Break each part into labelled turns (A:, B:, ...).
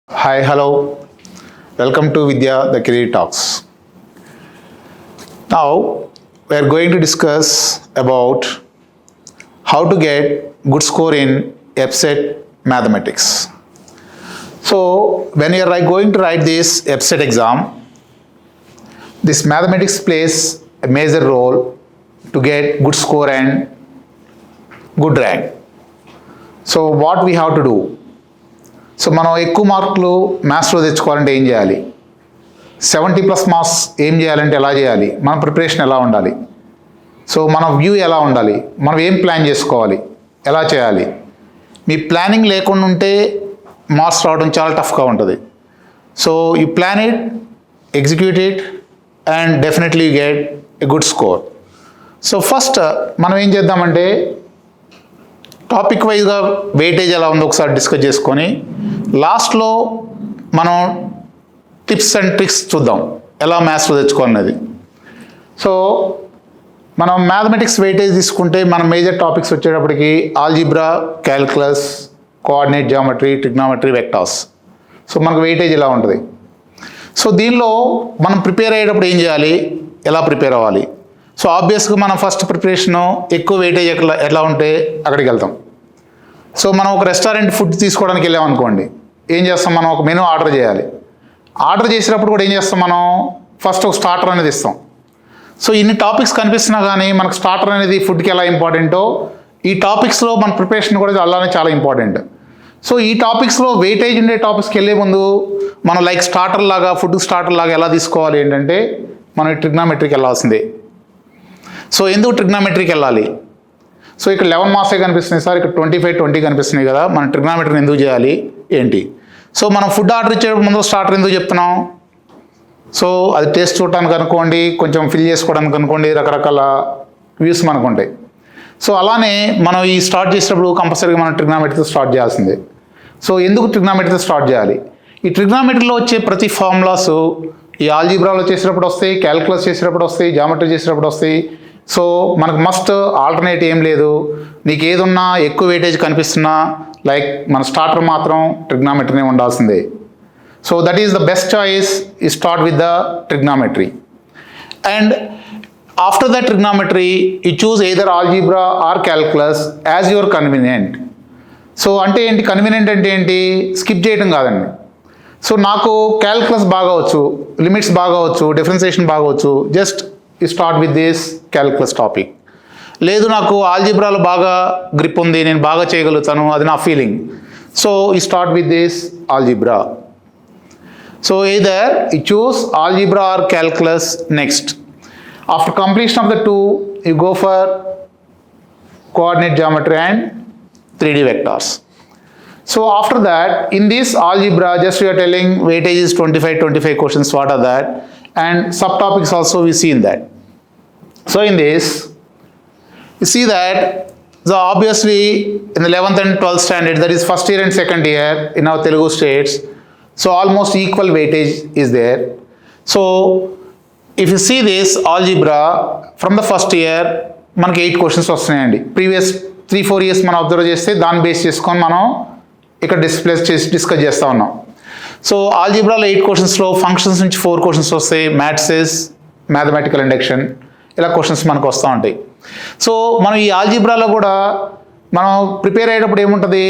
A: Hi, hello. Welcome to Vidya, the Career Talks. Now, we are going to discuss about how to get good score in EBSET mathematics. So, when you are going to write this EBSET exam, this mathematics plays a major role to get good score and good rank. So, what we have to do? So మనం ఎక్కువ మార్కులు మ్యాథ్స్లో తెచ్చుకోవాలంటే ఏం చేయాలి, 70+ marks ఏం చేయాలంటే ఎలా చేయాలి, మన ప్రిపరేషన్ ఎలా ఉండాలి, సో మన వ్యూ ఎలా ఉండాలి, మనం ఏం ప్లాన్ చేసుకోవాలి, ఎలా చేయాలి. మీ ప్లానింగ్ లేకుండా ఉంటే మార్క్స్ రావడం చాలా టఫ్గా ఉంటుంది. So you plan it, execute it and definitely you get a good score. So first మనం ఏం చేద్దామంటే టాపిక్ వైజ్గా వెయిటేజ్ ఎలా ఉందో ఒకసారి డిస్కస్ చేసుకొని లాస్ట్లో మనం టిప్స్ అండ్ ట్రిక్స్ చూద్దాం ఎలా మ్యాథ్స్లో తెచ్చుకోవాలనేది. సో మనం మ్యాథమెటిక్స్ వెయిటేజ్ తీసుకుంటే మన మేజర్ టాపిక్స్ వచ్చేటప్పటికి algebra, calculus, coordinate geometry, trigonometry, vectors. So మనకు వెయిటేజ్ ఇలా ఉంటుంది. సో దీనిలో మనం ప్రిపేర్ అయ్యేటప్పుడు ఏం చేయాలి, ఎలా ప్రిపేర్ అవ్వాలి. సో ఆబ్వియస్గా మనం ఫస్ట్ ప్రిపరేషను ఎక్కువ వెయిటేజ్ ఎట్లా ఉంటే అక్కడికి వెళ్తాం. సో మనం ఒక రెస్టారెంట్ ఫుడ్ తీసుకోవడానికి వెళ్ళామనుకోండి, ఏం చేస్తాం, మనం ఒక మెనూ ఆర్డర్ చేయాలి. ఆర్డర్ చేసినప్పుడు కూడా ఏం చేస్తాం, మనం ఫస్ట్ ఒక స్టార్టర్ అనేది ఇస్తాం. సో ఇన్ని టాపిక్స్ కనిపిస్తున్నా కానీ మనకు స్టార్టర్ అనేది ఫుడ్కి ఎలా ఇంపార్టెంటో ఈ టాపిక్స్లో మన ప్రిపరేషన్ కూడా అలానే చాలా ఇంపార్టెంట్. సో ఈ టాపిక్స్లో వెయిటేజ్ ఉండే టాపిక్స్కి వెళ్ళే ముందు మనం లైక్ స్టార్టర్ లాగా, ఫుడ్ స్టార్టర్ లాగా ఎలా తీసుకోవాలి ఏంటంటే మనం ట్రిగ్నామెట్రీకి వెళ్ళాల్సిందే. సో ఎందుకు ట్రిగ్నామెట్రీకి వెళ్ళాలి, సో ఇక్కడ 11 మార్క్సే కనిపిస్తున్నాయి సార్, ఇక్కడ 25-20 కనిపిస్తున్నాయి కదా, మనం ట్రిగ్నామెట్రీని ఎందుకు చేయాలి ఏంటి. సో మనం ఫుడ్ ఆర్డర్ ఇచ్చే ముందు స్టార్టర్ ఎందుకు చెప్తున్నాం, సో అది టేస్ట్ చూడటానికి అనుకోండి, కొంచెం ఫిల్ చేసుకోవడానికి అనుకోండి, రకరకాల వ్యూస్ మనకు ఉంటాయి. సో అలానే మనం ఈ స్టార్ట్ చేసేటప్పుడు కంపల్సరీగా మనం ట్రిగ్నామెట్రీతో స్టార్ట్ చేయాల్సిందే. సో ఎందుకు ట్రిగ్నామెట్రీతో స్టార్ట్ చేయాలి, ఈ ట్రిగ్నామెట్రీలో వచ్చే ప్రతి ఫార్ములాస్ ఈ ఆల్జీబ్రాలో చేసేటప్పుడు వస్తాయి, క్యాల్కులస్ చేసేటప్పుడు వస్తాయి, జామెట్రీ చేసేటప్పుడు వస్తాయి. సో మనకు మస్ట్ ఆల్టర్నేట్ ఏం లేదు, నీకు ఏదున్నా ఎక్కువ వెయిటేజ్ కనిపిస్తున్నా లైక్ మన స్టార్టర్ మాత్రం ట్రిగ్నామెట్రీనే ఉండాల్సిందే. So that is the best choice, ఈ start with the trigonometry. And after the trigonometry you choose either algebra or calculus as your convenient. So అంటే ఏంటి, కన్వీనియంట్ అంటే ఏంటి, స్కిప్ చేయడం కాదండి. సో నాకు క్యాల్కులస్ బాగా వచ్చు, లిమిట్స్ బాగా వచ్చు, డిఫరెన్సియేషన్ బాగా వచ్చు, just you start with this calculus topic. లేదు నాకు ఆల్జీబ్రాలో బాగా గ్రిప్ ఉంది, నేను బాగా చేయగలుగుతాను, అది నా feeling, so you start with this algebra. So either you choose algebra or calculus next. After completion of the two you go for coordinate geometry and 3D vectors. So after that, in this algebra, just we are telling weightage is 25 questions, what are that, and subtopics also we see in that. So in this, you see that, so obviously in the 11th and 12th standard, that is first year and second year in our Telugu states, so almost equal weightage is there. So if you see this algebra from the first year, మనకి 8 questions వస్తున్నాయండి. Previous 3-4 years మనం observe చేస్తే దాన్ని base చేసుకొని మనం ఇక్కడ discuss చేస్తూ ఉన్నాం. సో ఆల్జీబ్రాలో 8 క్వశ్చన్స్లో ఫంక్షన్స్ నుంచి 4 క్వశ్చన్స్ వస్తాయి, మ్యాట్రిసెస్, మ్యాథమెటికల్ ఇండక్షన్, ఇలా క్వశ్చన్స్ మనకు వస్తూ ఉంటాయి. సో మనం ఈ ఆల్జీబ్రాలో కూడా మనం ప్రిపేర్ అయ్యేటప్పుడు ఏముంటుంది,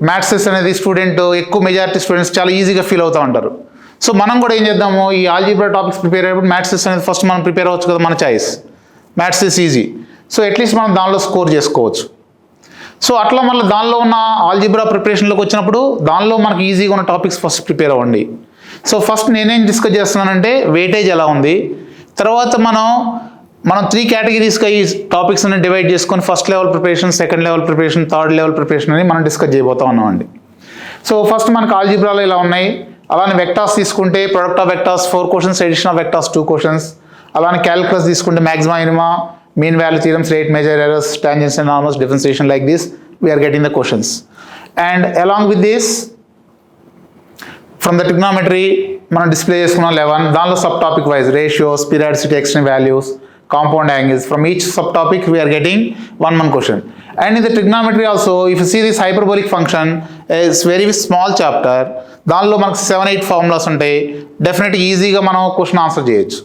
A: మ్యాట్రిసెస్ అనేది స్టూడెంట్ ఎక్కువ మెజారిటీ స్టూడెంట్స్ చాలా ఈజీగా ఫీల్ అవుతూ ఉంటారు. సో మనం కూడా ఏం చేద్దాము, ఈ ఆల్జీబ్రా టాపిక్స్ ప్రిపేర్ అయ్యేటప్పుడు మ్యాట్రిసెస్ అనేది ఫస్ట్ మనం ప్రిపేర్ అవ్వచ్చు కదా, మన choice matrices easy. So at least మనం దానిలో స్కోర్ చేసుకోవచ్చు. సో అట్లా మళ్ళీ దానిలో ఉన్న ఆల్జీబ్రా ప్రిపరేషన్లోకి వచ్చినప్పుడు దానిలో మనకి ఈజీగా ఉన్న టాపిక్స్ ఫస్ట్ ప్రిపేర్ అవ్వండి. సో ఫస్ట్ నేనేం డిస్కస్ చేస్తున్నానంటే వెయిటేజ్ ఎలా ఉంది, తర్వాత మనం 3 కేటగిరీస్గా ఈ టాపిక్స్ అన్ని డివైడ్ చేసుకొని first level preparation, second level preparation, third level preparation అని మనం డిస్కస్ చేయబోతా ఉన్నామండి. సో ఫస్ట్ మనకి ఆల్జీబ్రాలో ఇలా ఉన్నాయి. అలానే వెక్టార్స్ తీసుకుంటే product of vectors 4 questions, addition of vectors 2 questions. అలానే క్యాల్కులస్ తీసుకుంటే maxima, minima, mean value theorems, rate, measure, errors, tangents and normals, differentiation, like this we are getting the questions. And along with this from the trigonometry మనం display చేసుకున్నాం 11, దానిలో sub topic wise ratios, periodicity, extreme values, compound angles. From each subtopic we are getting one question. And in the trigonometry also, if you see this hyperbolic function is very small chapter, దానిలో మనకు 7-8 formulas ఉంటాయి. డెఫినెట్గా ఈజీగా మనం question answer చేయొచ్చు.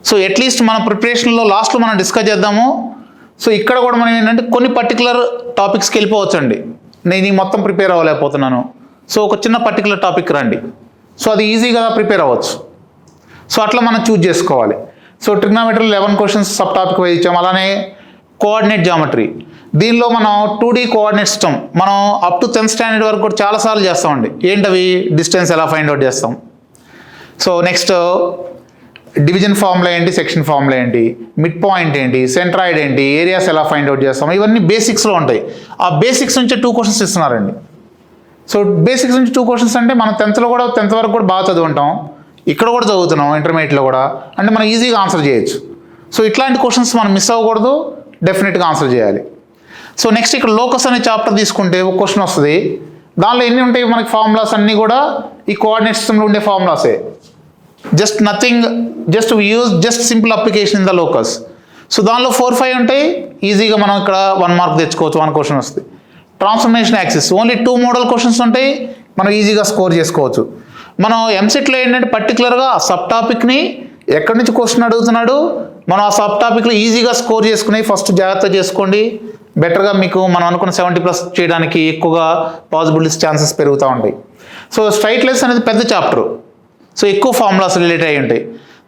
A: So at least మన ప్రిపరేషన్లో లాస్ట్లో మనం డిస్కస్ చేద్దాము. సో ఇక్కడ కూడా మనం ఏంటంటే కొన్ని పర్టికులర్ టాపిక్స్కి వెళ్ళిపోవచ్చు అండి. నేను ఈ మొత్తం ప్రిపేర్ అవ్వలేకపోతున్నాను, సో ఒక చిన్న పర్టికులర్ టాపిక్ రండి, సో అది ఈజీగా ప్రిపేర్ అవ్వచ్చు. సో అట్లా మనం చూజ్ చేసుకోవాలి. So trigonometry 11 questions sub topic wise ఇచ్చాం. అలానే కోఆర్డినేట్ జామెట్రీ, దీనిలో మనం 2D కోఆర్డినేట్ సిస్టమ్ మనం అప్ టు 10th స్టాండర్డ్ వరకు కూడా చాలాసార్లు చేస్తామండి. ఏంటవి? డిస్టెన్స్ ఎలా ఫైండ్ అవుట్ చేస్తాం. సో నెక్స్ట్ డివిజన్ ఫార్ములా ఏంటి, సెక్షన్ ఫార్ములా ఏంటి, మిడ్ పాయింట్ ఏంటి, సెంట్రాయిడ్ ఏంటి, ఏరియాస్ ఎలా ఫైండ్ అవుట్ చేస్తాం, ఇవన్నీ బేసిక్స్లో ఉంటాయి. ఆ బేసిక్స్ నుంచి 2 క్వశ్చన్స్ ఇస్తున్నారండి. సో బేసిక్స్ నుంచి 2 క్వశ్చన్స్ అంటే మనం 10th వరకు కూడా బాగా చదువుంటాం, ఇక్కడ కూడా చదువుతున్నాం, ఇంటర్మీడియట్లో కూడా, అంటే మనం ఈజీగా ఆన్సర్ చేయొచ్చు. సో ఇట్లాంటి క్వశ్చన్స్ మనం మిస్ అవ్వకూడదు, డెఫినెట్గా ఆన్సర్ చేయాలి. సో నెక్స్ట్ ఇక్కడ లోకస్ అనే చాప్టర్ తీసుకుంటే ఒక క్వశ్చన్ వస్తుంది. దానిలో ఎన్ని ఉంటాయి మనకి ఫార్ములాస్ అన్నీ కూడా ఈ కోఆర్డినేట్ సిస్టంలో ఉండే ఫార్ములాసే. Just nothing, just use just simple application in the locus. So దానిలో 4-5 ఉంటాయి, ఈజీగా మనం ఇక్కడ 1 మార్క్ తెచ్చుకోవచ్చు, 1 క్వశ్చన్ వస్తుంది. Transformation axis only 2 model questions ఉంటాయి, మనం ఈజీగా స్కోర్ చేసుకోవచ్చు. మనం ఎంసెట్లో ఏంటంటే పర్టికులర్గా ఆ సబ్ టాపిక్ని ఎక్కడి నుంచి క్వశ్చన్ అడుగుతున్నాడు, మనం ఆ సబ్ టాపిక్లో ఈజీగా స్కోర్ చేసుకుని ఫస్ట్ జాగ్రత్త చేసుకోండి. బెటర్గా మీకు మనం అనుకున్న 70+ చేయడానికి ఎక్కువగా పాసిబిలిటీస్ ఛాన్సెస్ పెరుగుతూ ఉంటాయి. సో స్ట్రైట్ లైన్స్ అనేది పెద్ద చాప్టర్, సో ఎక్కువ ఫార్ములాస్ రిలేట్ అయ్యి ఉంటాయి.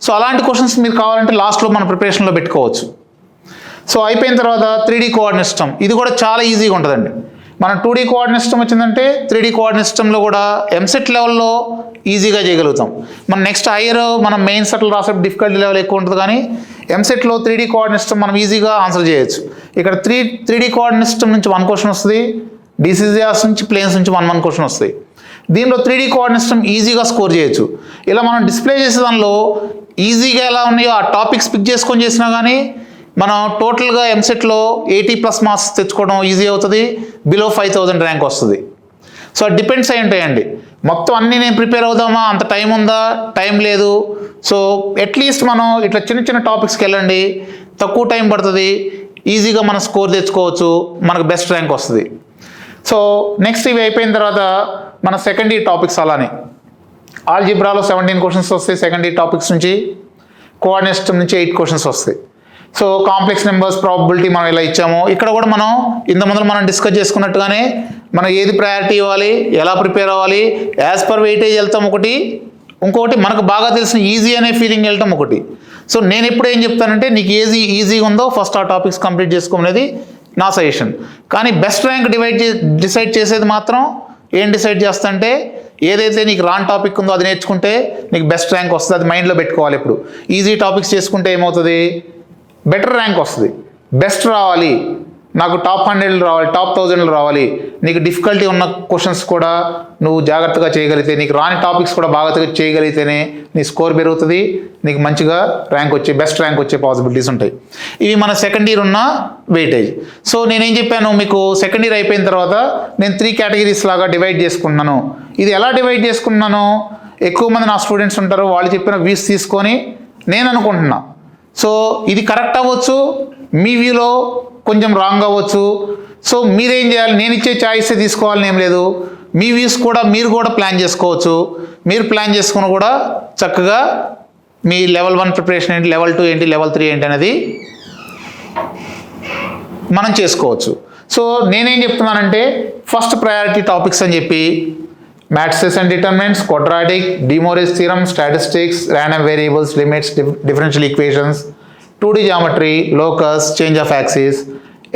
A: సో అలాంటి క్వశ్చన్స్ మీరు కావాలంటే లాస్ట్లో మన ప్రిపరేషన్లో పెట్టుకోవచ్చు. సో అయిపోయిన తర్వాత 3D కోఆర్డినేట్ సిస్టమ్, ఇది కూడా చాలా ఈజీగా ఉంటుందండి. మనం 2D కోఆర్డినేట్ సిస్టమ్ వచ్చిందంటే 3D కోఆర్డినేట్ సిస్టంలో కూడా ఎంసెట్ లెవెల్లో ఈజీగా చేయగలుగుతాం. మన నెక్స్ట్ హైయర్ మనం మెయిన్ సెట్లు రాసే డిఫికల్టీ లెవెల్ ఎక్కువ ఉంటుంది, కానీ ఎంసెట్లో 3D కోఆర్డినేట్ సిస్టమ్ మనం ఈజీగా ఆన్సర్ చేయొచ్చు. ఇక్కడ 3D కోఆర్డినేట్ సిస్టమ్ నుంచి 1 క్వశ్చన్ వస్తుంది, డిసిజిఆర్స్ నుంచి ప్లేన్స్ నుంచి 1 క్వశ్చన్ వస్తాయి. దీనిలో 3D కోఆర్డినేట్ సిస్టమ్ ఈజీగా స్కోర్ చేయొచ్చు. ఇలా మనం డిస్ప్లే చేసే దానిలో ఈజీగా ఎలా ఉన్నాయో ఆ టాపిక్స్ పిక్ చేసుకొని చేసినా కానీ మనం టోటల్గా ఎంసెట్లో 80+ మార్క్స్ తెచ్చుకోవడం ఈజీ అవుతుంది, బిలో 5000 ర్యాంక్ వస్తుంది. సో డిపెండ్స్ అయి ఉంటాయండి. మొత్తం అన్నీ నేను ప్రిపేర్ అవుదామా, అంత టైం ఉందా, టైం లేదు. సో అట్లీస్ట్ మనం ఇట్లా చిన్న చిన్న టాపిక్స్కి వెళ్ళండి, తక్కువ టైం పడుతుంది, ఈజీగా మనం స్కోర్ తెచ్చుకోవచ్చు, మనకు బెస్ట్ ర్యాంక్ వస్తుంది. సో నెక్స్ట్ ఇవి అయిపోయిన తర్వాత మన సెకండ్ ఇయర్ టాపిక్స్ అలానే ఆల్జిబ్రాలో 17 క్వశ్చన్స్ వస్తాయి సెకండ్ ఇయర్ టాపిక్స్ నుంచి, కోఆర్డినేట్ సిస్టమ్ నుంచి 8 క్వశ్చన్స్ వస్తాయి. సో కాంప్లెక్స్ నెంబర్స్ ప్రాబబిలిటీ మనం ఇలా ఇచ్చాము. ఇక్కడ కూడా మనం ఇంతకుముందు మనం డిస్కస్ చేసుకున్నట్టుగానే మనం ఏది ప్రయారిటీ ఇవ్వాలి, ఎలా ప్రిపేర్ అవ్వాలి, యాజ్ పర్ వెయిటేజ్ వెళ్తాం ఒకటి, ఇంకొకటి మనకు బాగా తెలిసిన ఈజీ అనే ఫీలింగ్ వెళ్ళటం ఒకటి. సో నేను ఎప్పుడు ఏం చెప్తానంటే నీకు ఏది ఈజీగా ఉందో ఫస్ట్ ఆ టాపిక్స్ కంప్లీట్ చేసుకోమనేది నా సజెషన్. కానీ బెస్ట్ ర్యాంక్ డిసైడ్ చేసేది మాత్రం ఏం డిసైడ్ చేస్తా అంటే ఏదైతే నీకు రాన్ టాపిక్ ఉందో అది నేర్చుకుంటే నీకు బెస్ట్ ర్యాంక్ వస్తుంది, అది మైండ్లో పెట్టుకోవాలి. ఇప్పుడు ఈజీ టాపిక్స్ చేసుకుంటే ఏమవుతుంది, బెటర్ ర్యాంక్ వస్తుంది. బెస్ట్ రావాలి, నాకు టాప్ 100 రావాలి, టాప్ 1000 రావాలి. నీకు డిఫికల్టీ ఉన్న క్వశ్చన్స్ కూడా నువ్వు జాగ్రత్తగా చేయగలిగితే, నీకు రాని టాపిక్స్ కూడా బాగా చేయగలిగితేనే నీ స్కోర్ పెరుగుతుంది, నీకు మంచిగా ర్యాంక్ వచ్చే బెస్ట్ ర్యాంక్ వచ్చే పాసిబిలిటీస్ ఉంటాయి. ఇవి మన సెకండ్ ఇయర్ ఉన్న వెయిటేజ్. సో నేనేం చెప్పాను మీకు, సెకండ్ ఇయర్ అయిపోయిన తర్వాత నేను 3 కేటగిరీస్ లాగా డివైడ్ చేసుకున్నాను. ఇది ఎలా డివైడ్ చేసుకున్నాను, ఎక్కువ మంది నా స్టూడెంట్స్ ఉంటారు, వాళ్ళు చెప్పిన వ్యూస్ తీసుకొని నేను అనుకుంటున్నా. సో ఇది కరెక్ట్ అవ్వచ్చు, మీ వ్యూలో కొంచెం రాంగ్ అవ్వచ్చు. సో మీరేం చేయాలి, నేను ఇచ్చే చాయిస్ తీసుకోవాలని ఏం లేదు, మీ వ్యూస్ కూడా మీరు కూడా ప్లాన్ చేసుకోవచ్చు. మీరు ప్లాన్ చేసుకుని కూడా చక్కగా మీ లెవెల్ 1 ప్రిపరేషన్ ఏంటి, లెవెల్ 2 ఏంటి, లెవెల్ 3 ఏంటి అనేది మనం చేసుకోవచ్చు. సో నేనేం చెప్తున్నానంటే ఫస్ట్ ప్రయారిటీ టాపిక్స్ అని చెప్పి matrices and determinants, quadratic, De Moivre's theorem, statistics, random variables, limits, differential equations, 2D geometry, locus, change of axis,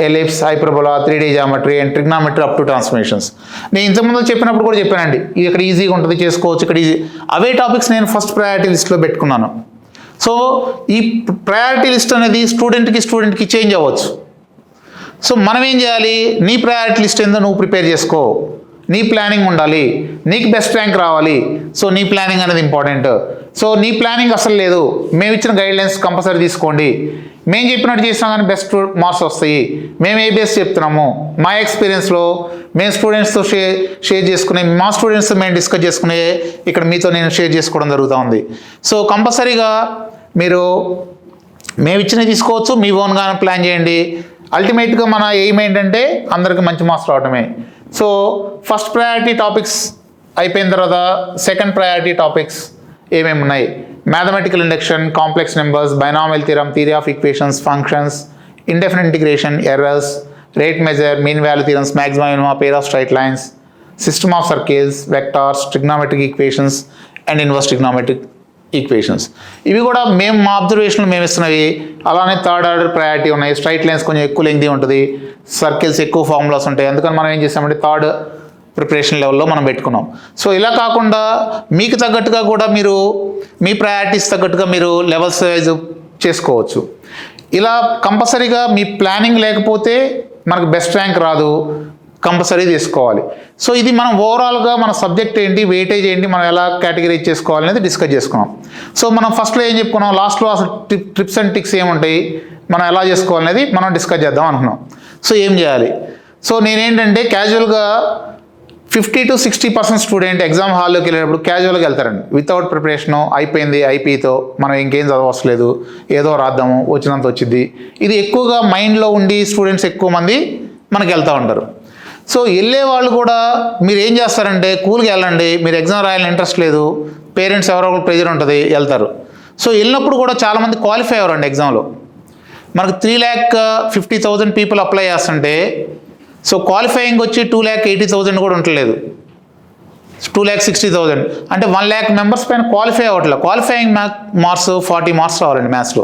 A: ellipse, hyperbola, 3D geometry and trigonometry up to transformations. నేను ఇంతకుముందు చెప్పినప్పుడు కూడా చెప్పానండి, ఇక్కడ ఈజీగా ఉంటుంది చేసుకోవచ్చు, ఇక్కడ ఈజీ అవే టాపిక్స్ నేను ఫస్ట్ ప్రయారిటీ లిస్ట్లో పెట్టుకున్నాను. సో ఈ ప్రయారిటీ లిస్ట్ అనేది స్టూడెంట్కి చేంజ్ అవ్వచ్చు. సో మనం ఏం చేయాలి, నీ ప్రయారిటీ లిస్ట్ ఏందో నువ్వు ప్రిపేర్ చేసుకో, నీ ప్లానింగ్ ఉండాలి, నీకు బెస్ట్ ర్యాంక్ రావాలి. సో నీ ప్లానింగ్ అనేది ఇంపార్టెంట్. సో నీ ప్లానింగ్ అసలు లేదు, మేము ఇచ్చిన గైడ్లైన్స్ కంపల్సరీ తీసుకోండి, మేము చెప్పినట్టు చేసినా కానీ బెస్ట్ మార్క్స్ వస్తాయి. మేము ఏ బేస్ చెప్తున్నాము, మా ఎక్స్పీరియన్స్లో మేము స్టూడెంట్స్తో షేర్ చేసుకునే, మా స్టూడెంట్స్తో మేము డిస్కస్ చేసుకునే ఇక్కడ మీతో నేను షేర్ చేసుకోవడం జరుగుతూ ఉంది. సో కంపల్సరీగా మీరు మేము ఇచ్చినవి తీసుకోవచ్చు, మీ ఓన్గా ప్లాన్ చేయండి. అల్టిమేట్గా మన ఎయిమ్ ఏంటంటే అందరికీ మంచి మార్క్స్ రావడమే. సో ఫస్ట్ ప్రయారిటీ టాపిక్స్ అయిపోయిన తర్వాత సెకండ్ ప్రయారిటీ టాపిక్స్ ఏమేమి ఉన్నాయి? Mathematical induction, complex numbers, binomial theorem, theory of equations, functions, indefinite integration, errors, rate measure, mean value theorems, మ్యాక్సిమా minima, pair of straight lines, system of circles, vectors, trigonometric equations and inverse trigonometric equations. ఇవి కూడా మేము మా అబ్జర్వేషన్లు మేము ఇస్తున్నవి. అలానే third order priority ఉన్నాయి. Straight lines కొంచెం ఎక్కువ lengthy ఉంటుంది, సర్కిల్స్ ఎక్కువ ఫార్ములాస్ ఉంటాయి. అందుకని మనం ఏం చేస్తామంటే థర్డ్ ప్రిపరేషన్ లెవెల్లో మనం పెట్టుకున్నాం. సో ఇలా కాకుండా మీకు తగ్గట్టుగా కూడా మీరు మీ ప్రయారిటీస్ తగ్గట్టుగా మీరు లెవెల్స్ వైజ్ చేసుకోవచ్చు. ఇలా కంపల్సరీగా మీ ప్లానింగ్ లేకపోతే మనకు బెస్ట్ ర్యాంక్ రాదు, కంపల్సరీ తీసుకోవాలి. సో ఇది మనం ఓవరాల్గా మన సబ్జెక్ట్ ఏంటి, వెయిటేజ్ ఏంటి, మనం ఎలా కేటగిరైజ్ చేసుకోవాలనేది డిస్కస్ చేసుకున్నాం. సో మనం ఫస్ట్లో ఏం చెప్పుకున్నాం, లాస్ట్లో అసలు ట్రిప్స్ అండ్ టిక్స్ ఏముంటాయి, మనం ఎలా చేసుకోవాలనేది మనం డిస్కస్ చేద్దాం అనుకున్నాం. సో ఏం చేయాలి? సో నేనేంటంటే క్యాజువల్గా 50 to 60% స్టూడెంట్ ఎగ్జామ్ హాల్లోకి వెళ్ళేటప్పుడు క్యాజువల్గా వెళ్తారండి. వితౌట్ ప్రిపరేషను, అయిపోయింది ఐపీతో మనం ఇంకేం చదవట్లేదు, ఏదో రాద్దాము వచ్చినంత వచ్చింది. ఇది ఎక్కువగా మైండ్లో ఉండి స్టూడెంట్స్ ఎక్కువ మంది మనకి వెళ్తూ ఉంటారు. సో వెళ్ళే వాళ్ళు కూడా మీరు ఏం చేస్తారంటే కూల్గా వెళ్ళండి, మీరు ఎగ్జామ్ రాయాలని ఇంట్రెస్ట్ లేదు, పేరెంట్స్ ఎవరో ఒకరు ప్రెజర్ ఉంటుంది, వెళ్తారు. సో వెళ్ళినప్పుడు కూడా చాలామంది క్వాలిఫై అవ్వరండి ఎగ్జామ్లో. మనకు 3,50,000 పీపుల్ అప్లై చేస్తుంటే సో క్వాలిఫైయింగ్ వచ్చి 2,80,000 కూడా ఉండలేదు, 2,60,000 అంటే 1,00,000 మెంబర్స్ పైన క్వాలిఫై అవ్వట్లేదు. క్వాలిఫైయింగ్ మార్క్స్ 40 మార్క్స్ రావాలండి మ్యాథ్స్లో.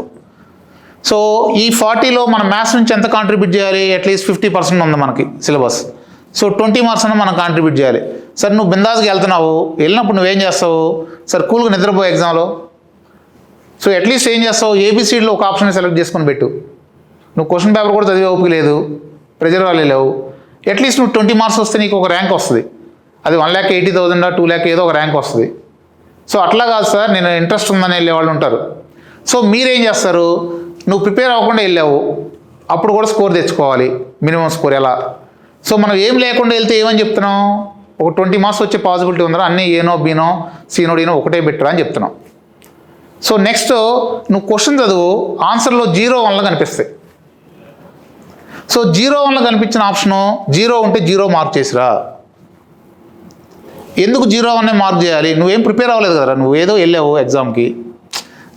A: సో ఈ 40లో మనం మ్యాథ్స్ నుంచి ఎంత కాంట్రిబ్యూట్ చేయాలి? అట్లీస్ట్ 50% ఉంది మనకి సిలబస్. సో 20 మార్క్స్ అన్న మనం కాంట్రిబ్యూట్ చేయాలి. సార్ నువ్వు బిందాస్గా వెళ్తున్నావు, వెళ్ళినప్పుడు నువ్వేం చేస్తావు? సార్ కూల్గా నిద్రపోయి ఎగ్జామ్లో. సో అట్లీస్ట్ ఏం చేస్తావు? ఏబిసిడిలో ఒక ఆప్షన్ సెలెక్ట్ చేసుకొని పెట్టు. నువ్వు క్వశ్చన్ పేపర్ కూడా చదివే ఓపిక లేదు, ప్రెజర్ వాళ్ళే లేవు. అట్లీస్ట్ నువ్వు 20 మార్క్స్ వస్తే నీకు ఒక ర్యాంక్ వస్తుంది. అది 1,80,000 2,00,000 ఏదో ఒక ర్యాంక్ వస్తుంది. సో అట్లా కాదు సార్, నేను ఇంట్రెస్ట్ ఉందని వెళ్ళే వాళ్ళు ఉంటారు. సో మీరేం చేస్తారు? నువ్వు ప్రిపేర్ అవ్వకుండా వెళ్ళావు, అప్పుడు కూడా స్కోర్ తెచ్చుకోవాలి, మినిమం స్కోర్ ఎలా? సో మనం ఏం లేకుండా వెళ్తే ఏమని చెప్తున్నాం? ఒక 20 మార్క్స్ వచ్చే పాసిబిలిటీ ఉందా? అన్నీ ఏనో బీనో సీనో డీనో ఒకటే బెటరా అని చెప్తున్నాం. సో నెక్స్ట్ నువ్వు క్వశ్చన్ చదువు, ఆన్సర్లో 0 1 కనిపిస్తాయి. సో 0 1 కనిపించిన ఆప్షను 0 ఉంటే 0 మార్క్ చేసిరా. ఎందుకు 0 1 మార్క్ చేయాలి? నువ్వేం ప్రిపేర్ అవ్వలేదు కదా, నువ్వు ఏదో వెళ్ళావు ఎగ్జామ్కి.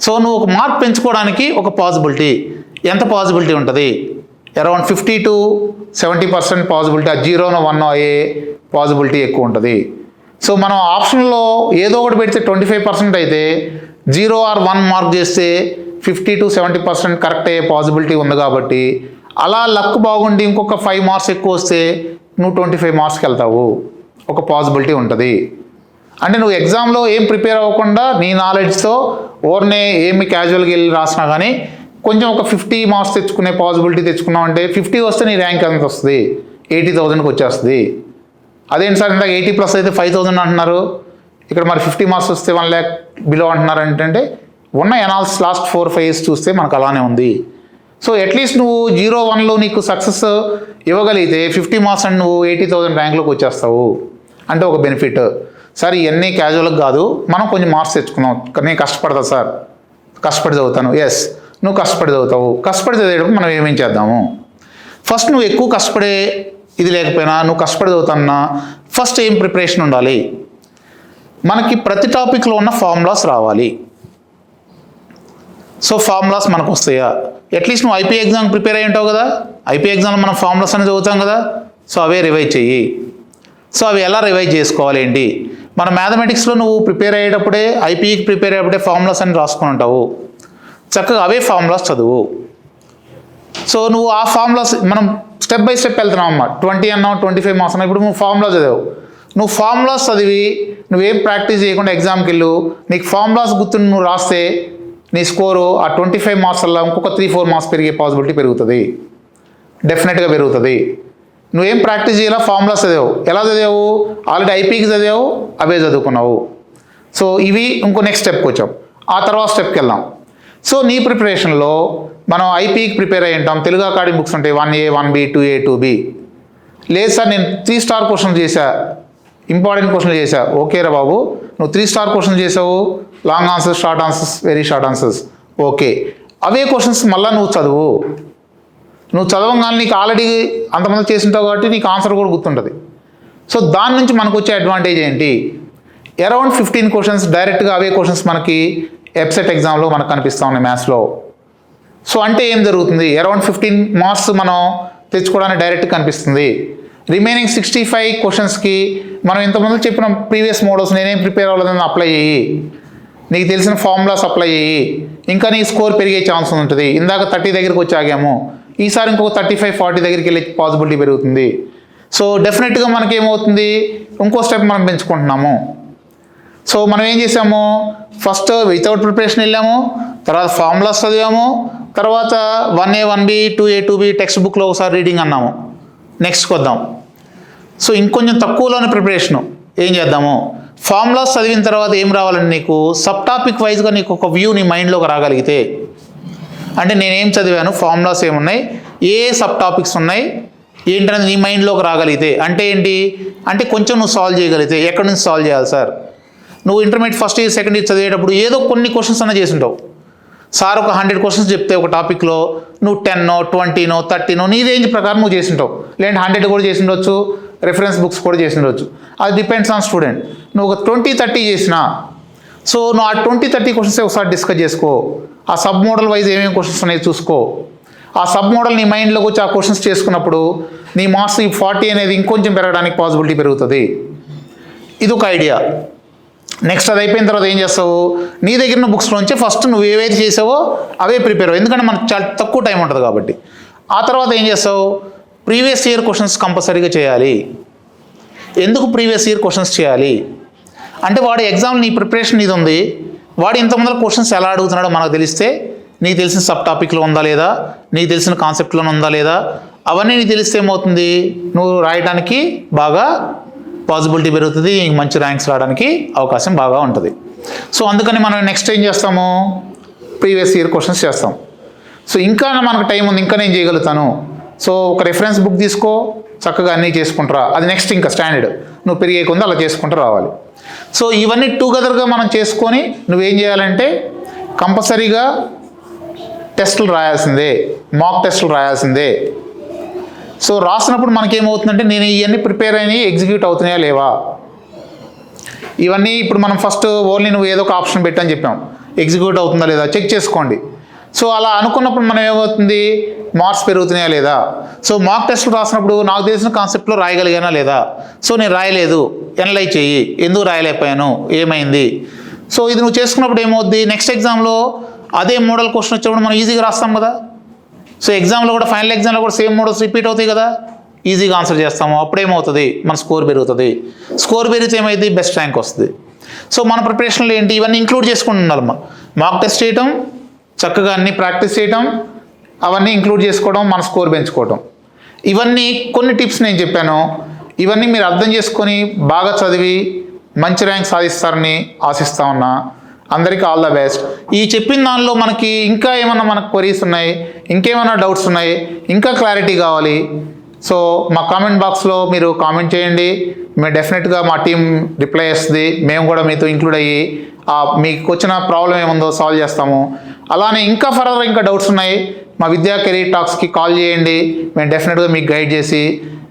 A: సో నువ్వు ఒక మార్క్ పెంచుకోవడానికి ఒక పాసిబిలిటీ, ఎంత పాసిబిలిటీ ఉంటుంది? Around 50 to 70% possibility. ఆ 0 1 అయ్యే పాసిబిలిటీ ఎక్కువ ఉంటుంది. సో మనం ఆప్షన్లో ఏదో ఒకటి పెడితే 25% అయితే 0 or 1 మార్క్ చేస్తే 50 to 70% కరెక్ట్ అయ్యే పాసిబిలిటీ ఉంది. కాబట్టి అలా లక్ బాగుండి ఇంకొక 5 మార్క్స్ ఎక్కువ వస్తే నువ్వు 25 మార్క్స్కి వెళ్తావు, ఒక పాసిబిలిటీ ఉంటుంది. అంటే నువ్వు ఎగ్జామ్లో ఏం ప్రిపేర్ అవ్వకుండా నీ నాలెడ్జ్తో ఓర్నే ఏమి క్యాజువల్గా వెళ్ళి రాసినా కానీ కొంచెం ఒక 50 మార్క్స్ తెచ్చుకునే పాసిబిలిటీ తెచ్చుకున్నావు అంటే 50 వస్తే నీ ర్యాంక్ ఎంత వస్తుంది? 80,000కి వచ్చేస్తుంది. అదేంటి సార్ ఇందాక 80+ అయితే 5,000 అంటున్నారు, ఇక్కడ మరి 50 మార్క్స్ వస్తే 1,00,000 బిలో అంటున్నారు అంటే ఉన్న ఎనాలిసిస్ లాస్ట్ 4-5 ఇయర్స్ చూస్తే మనకు అలానే ఉంది. సో అట్లీస్ట్ నువ్వు 0 1లో నీకు సక్సెస్ ఇవ్వగలిగితే 50 మార్క్స్ అండ్ నువ్వు 80,000 ర్యాంక్లోకి వచ్చేస్తావు అంటే ఒక బెనిఫిట్. సార్ ఇవన్నీ క్యాజువల్గా కాదు, మనం కొంచెం మార్క్స్ తెచ్చుకున్నాం, నేను కష్టపడతా సార్, కష్టపడి చదువుతాను. ఎస్, నువ్వు కష్టపడి చదువుతావు. కష్టపడి చదివేటప్పుడు మనం ఏమేం చేద్దాము? ఫస్ట్ నువ్వు ఎక్కువ కష్టపడే ఇది లేకపోయినా నువ్వు కష్టపడి చదువుతున్నా ఫస్ట్ ఏం ప్రిపరేషన్ ఉండాలి? మనకి ప్రతి టాపిక్లో ఉన్న ఫార్ములాస్ రావాలి. సో ఫార్ములాస్ మనకు వస్తాయా? అట్లీస్ట్ నువ్వు ఐపీ ఎగ్జామ్ ప్రిపేర్ అయ్యి ఉంటావు కదా, ఐపీ ఎగ్జామ్లో మనం ఫార్ములాస్ అనేది చదువుతాం కదా. సో అవే రివైజ్ చెయ్యి. సో అవి ఎలా రివైజ్ చేసుకోవాలి ఏంటి? మన మ్యాథమెటిక్స్లో నువ్వు ప్రిపేర్ అయ్యేటప్పుడే, ఐపీకి ప్రిపేర్ అయ్యేటప్పుడే ఫార్ములాస్ అని రాసుకుని ఉంటావు, చక్కగా అవే ఫార్ములాస్ చదువు. సో నువ్వు ఆ ఫార్ములాస్ మనం స్టెప్ బై స్టెప్ వెళ్తున్నావు అమ్మా. 20 అన్నావు, 25 మార్క్స్ అన్నావు, ఇప్పుడు నువ్వు ఫార్ములాస్ చదివావు. నువ్వు ఫార్ములాస్ చదివి నువ్వేం ప్రాక్టీస్ చేయకుండా ఎగ్జామ్కి వెళ్ళు, నీకు ఫార్ములాస్ గుర్తుని నువ్వు రాస్తే నీ స్కోరు ఆ 25 మార్క్స్లో ఇంకొక 3-4 మార్క్స్ పెరిగే పాసిబిలిటీ పెరుగుతుంది, డెఫినెట్గా పెరుగుతుంది. నువ్వేం ప్రాక్టీస్ చేయాలా? ఫార్ములాస్ చదివావు. ఎలా చదివావు? ఆల్రెడీ ఐపీకి చదివావు, అవే చదువుకున్నావు. సో ఇవి ఇంకో నెక్స్ట్ స్టెప్కి వచ్చాం. ఆ తర్వాత స్టెప్కి వెళ్దాం. సో నీ ప్రిపరేషన్లో మనం ఐపీకి ప్రిపేర్ అయ్యి ఉంటాం, తెలుగు అకాడమీ బుక్స్ ఉంటాయి, 1A 1B 2A 2B. లేదు సార్ నేను 3 స్టార్ క్వశ్చన్ చేశా, ఇంపార్టెంట్ క్వశ్చన్ చేశా. ఓకే రా బాబు, నువ్వు 3 స్టార్ క్వశ్చన్ చేసావు, long answers, short answers, very short answers, okay. అవే క్వశ్చన్స్ మళ్ళీ నువ్వు చదవగానే నీకు ఆల్రెడీ అంతమంది చేసింటావు కాబట్టి నీకు ఆన్సర్ కూడా గుర్తుంటుంది. సో దాని నుంచి మనకు వచ్చే అడ్వాంటేజ్ ఏంటి, అరౌండ్ 15 క్వశ్చన్స్ డైరెక్ట్గా అవే క్వశ్చన్స్ మనకి ఎబ్సెట్ ఎగ్జామ్లో మనకు కనిపిస్తూ ఉన్నాయి మ్యాథ్స్లో. సో అంటే ఏం జరుగుతుంది, అరౌండ్ 15 మార్క్స్ మనం తెచ్చుకోవడానికి డైరెక్ట్ కనిపిస్తుంది. రిమైనింగ్ 65 క్వశ్చన్స్కి మనం ఇంతమంది చెప్పిన ప్రీవియస్ మోడల్స్ నేనేం ప్రిపేర్ అవ్వలేదని అప్లై చేయి, నీకు తెలిసిన ఫార్ములాస్ అప్లై చేయి, ఇంకా నీ స్కోర్ పెరిగే ఛాన్స్ ఉంటుంది. ఇందాక 30 దగ్గరికి వచ్చి ఆగాము, ఈసారి ఇంకొక 35-40 దగ్గరికి వెళ్ళే పాసిబిలిటీ పెరుగుతుంది. సో డెఫినెట్గా మనకి ఏమవుతుంది, ఇంకో స్టెప్ మనం పెంచుకుంటున్నాము. సో మనం ఏం చేసాము, ఫస్ట్ వితౌట్ ప్రిపరేషన్ వెళ్ళాము, తర్వాత ఫార్ములాస్ చదివాము, తర్వాత 1A 1B 2A 2B text బుక్లో ఒకసారి రీడింగ్ అన్నాము. నెక్స్ట్కి వద్దాం. సో ఇంకొంచెం తక్కువలోనే ప్రిపరేషను ఏం చేద్దాము, ఫార్ములాస్ చదివిన తర్వాత ఏం రావాలండి నీకు, సబ్ టాపిక్ వైజ్గా నీకు ఒక వ్యూ నీ మైండ్లోకి రాగలిగితే, అంటే నేనేం చదివాను, ఫార్ములాస్ ఏమున్నాయి, ఏ సబ్ టాపిక్స్ ఉన్నాయి ఏంటనేది నీ మైండ్లోకి రాగలిగితే, అంటే ఏంటి అంటే కొంచెం నువ్వు సాల్వ్ చేయగలిగితే. ఎక్కడి నుంచి సాల్వ్ చేయాలి సార్, నువ్వు intermediate first year second year చదివేటప్పుడు ఏదో కొన్ని క్వశ్చన్స్ అన్న చేసింటావు. సార్ ఒక 100 క్వశ్చన్స్ చెప్తే ఒక టాపిక్లో నువ్వు 10నో 20నో 30నో నీ రేంజ్ ప్రకారం నువ్వు చేసింటావు, లేదంటే 100 కూడా చేసిండొచ్చు, రెఫరెన్స్ బుక్స్ కూడా చేసిండొచ్చు, అది డిపెండ్స్ ఆన్ స్టూడెంట్. నువ్వు ఒక 20-30 చేసినా, సో నువ్వు ఆ 20-30 క్వశ్చన్స్ ఒకసారి డిస్కస్ చేసుకో, ఆ సబ్ మోడల్ వైజ్ ఏమేమి క్వశ్చన్స్ ఉన్నాయో చూసుకో. ఆ సబ్ మోడల్ నీ మైండ్లోకి వచ్చి ఆ క్వశ్చన్స్ చేసుకున్నప్పుడు నీ మార్క్స్ ఈ 40 అనేది ఇంకొంచెం పెరగడానికి పాసిబిలిటీ పెరుగుతుంది. ఇది ఒక ఐడియా. నెక్స్ట్ అది అయిపోయిన తర్వాత ఏం చేస్తావు, నీ దగ్గర ఉన్న బుక్స్లోంచి ఫస్ట్ నువ్వు ఏవైతే చేసావో అవే ప్రిపేర్ అవ్వు, ఎందుకంటే మనకు చాలా తక్కువ టైం ఉంటుంది కాబట్టి. ఆ తర్వాత ఏం చేస్తావు, ప్రీవియస్ ఇయర్ క్వశ్చన్స్ కంపల్సరీగా చేయాలి. ఎందుకు ప్రీవియస్ ఇయర్ క్వశ్చన్స్ చేయాలి అంటే, వాడి ఎగ్జామ్ నీ ప్రిపరేషన్ ఇది ఉంది, వాడు ఇంతమంది క్వశ్చన్స్ ఎలా అడుగుతున్నాడో మనకు తెలిస్తే, నీకు తెలిసిన సబ్ టాపిక్లో ఉందా లేదా, నీకు తెలిసిన కాన్సెప్ట్లో ఉందా లేదా, అవన్నీ నీకు తెలిస్తే ఏమవుతుంది, నువ్వు రాయడానికి బాగా పాసిబిలిటీ పెరుగుతుంది, మంచి ర్యాంక్స్ రావడానికి అవకాశం బాగా ఉంటుంది. సో అందుకని మనం నెక్స్ట్ ఏం చేస్తాము, ప్రీవియస్ ఇయర్ క్వశ్చన్స్ చేస్తాం. సో ఇంకా మనకు టైం ఉంది, ఇంకా నేను చేయగలుగుతాను, సో ఒక రెఫరెన్స్ బుక్ తీసుకో, చక్కగా అన్నీ చేసుకుంటారా, అది నెక్స్ట్ ఇంకా స్టాండర్డ్ నువ్వు పెరిగే కొందా అలా చేసుకుంటూ రావాలి. సో ఇవన్నీ టుగెదర్గా మనం చేసుకొని నువ్వేం చేయాలంటే కంపల్సరీగా టెస్టులు రాయాల్సిందే, మాక్ టెస్టులు రాయాల్సిందే. సో రాసినప్పుడు మనకేమవుతుందంటే, నేను ఇవన్నీ ప్రిపేర్ అయినాయి ఎగ్జిక్యూట్ అవుతున్నాయా లేవా, ఇవన్నీ ఇప్పుడు మనం ఫస్ట్ ఓన్లీ నువ్వు ఏదో ఒక ఆప్షన్ పెట్టని చెప్పాం, ఎగ్జిక్యూట్ అవుతుందా లేదా చెక్ చేసుకోండి. సో అలా అనుకున్నప్పుడు మనం ఏమవుతుంది, మార్క్స్ పెరుగుతున్నాయా లేదా. సో మాక్ టెస్టులు రాసినప్పుడు నాకు తెలిసిన కాన్సెప్ట్లో రాయగలిగానా లేదా, సో నేను రాయలేదు, ఎనలైజ్ చెయ్యి, ఎందుకు రాయలేకపోయాను, ఏమైంది. సో ఇది నువ్వు చేసుకున్నప్పుడు ఏమవుద్ది, నెక్స్ట్ ఎగ్జామ్లో అదే మోడల్ క్వశ్చన్ వచ్చినప్పుడు మనం ఈజీగా రాస్తాం కదా. సో ఎగ్జామ్లో కూడా ఫైనల్ ఎగ్జామ్లో కూడా సేమ్ మోడల్స్ రిపీట్ అవుతాయి కదా, ఈజీగా ఆన్సర్ చేస్తాము. అప్పుడేమవుతుంది, మన స్కోర్ పెరుగుతుంది. స్కోర్ పెరిగితే ఏమైంది, బెస్ట్ ర్యాంక్ వస్తుంది. సో మన ప్రిపరేషన్లో ఏంటి, ఇవన్నీ ఇంక్లూడ్ చేసుకుంటూ ఉండాలమ్మా. మాక్ టెస్ట్ చేయటం, చక్కగా అన్నీ ప్రాక్టీస్ చేయటం, అవన్నీ ఇంక్లూడ్ చేసుకోవడం, మన స్కోర్ పెంచుకోవడం, ఇవన్నీ కొన్ని టిప్స్ నేను చెప్పాను. ఇవన్నీ మీరు అర్థం చేసుకొని బాగా చదివి మంచి ర్యాంక్ సాధిస్తారని ఆశిస్తా ఉన్నా. అందరికీ ఆల్ ద బెస్ట్. ఈ చెప్పిన దానిలో మనకి ఇంకా ఏమన్నా మనకు క్వరీస్ ఉన్నాయి, ఇంకేమైనా డౌట్స్ ఉన్నాయి, ఇంకా క్లారిటీ కావాలి, సో మా కామెంట్ బాక్స్లో మీరు కామెంట్ చేయండి. మేము డెఫినెట్గా మా టీం రిప్లై చేస్తుంది, మేము కూడా మీతో ఇంక్లూడ్ అయ్యి మీకు వచ్చిన ప్రాబ్లం ఏముందో సాల్వ్ చేస్తాము. అలానే ఇంకా ఫర్దర్ ఇంకా డౌట్స్ ఉన్నాయి, మా విద్యా కెరీర్ టాక్స్కి కాల్ చేయండి, మేము డెఫినెట్గా మీకు గైడ్ చేసి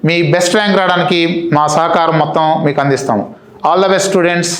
A: మీ బెస్ట్ ర్యాంక్ రావడానికి మా సహకారం మొత్తం మీకు అందిస్తాము. All the best students.